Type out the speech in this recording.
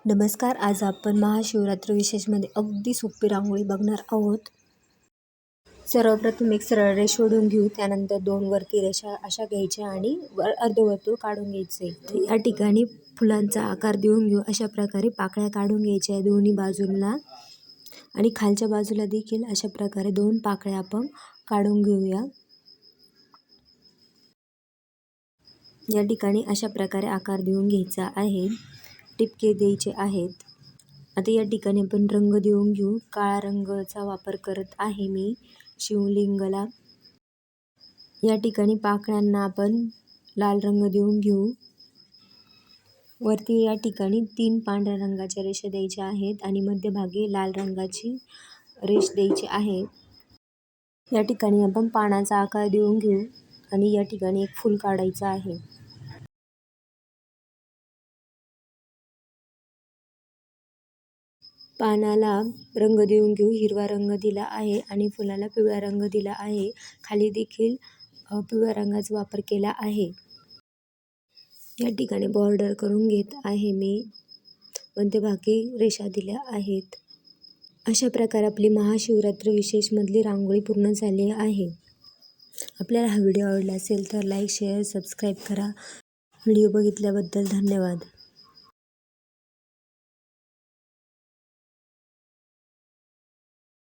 नमस्कार. आज आपण महाशिवरात्र विशेषमध्ये अगदी सोपी रांगोळी बघणार आहोत. सर्वप्रथम एक सरळ रेष ओढून घेऊ. त्यानंतर 2 वरती रेषा अशा घ्यायच्या आणि अर्धवर्तुळ काढून घ्यायचे. या ठिकाणी फुलांचा आकार देऊन घेऊ. अशा प्रकारे पाकळ्या काढून घ्यायच्या दोन्ही बाजूला आणि खालच्या बाजूला देखील अशा प्रकारे 2 पाकळ्या आपण काढून घेऊया. या ठिकाणी अशा प्रकारे आकार देऊन घ्यायचा आहे. टिपके द्यायचे आहेत. आता या ठिकाणी आपण रंग देऊन घेऊ. काळा रंगाचा वापर करत आहे मी शिवलिंगाला. या ठिकाणी पाकळ्यांना आपण लाल रंग देऊन घेऊ. वरती या ठिकाणी 3 पांढऱ्या रंगाच्या रेषा द्यायच्या आहेत आणि मध्यभागी लाल रंगाची रेष द्यायची आहे. या ठिकाणी आपण पानाचा आकार देऊन घेऊ आणि या ठिकाणी एक फूल काढायचं आहे. पानाला रंग देऊन घेऊ. हिरवा रंग दिला आहे आणि फुलाला पिवळा रंग दिला आहे. खाली देखील पिवळ्या रंगाचा वापर केला आहे. या ठिकाणी बॉर्डर करून घेत आहे मी. मध्यभागी रेषा दिल्या आहेत. अशा प्रकारे आपली महाशिवरात्र विशेषमधली रांगोळी पूर्ण झाली आहे. आपल्याला हा व्हिडिओ आवडला असेल तर लाईक, शेअर, सबस्क्राईब करा. व्हिडिओ बघितल्याबद्दल धन्यवाद.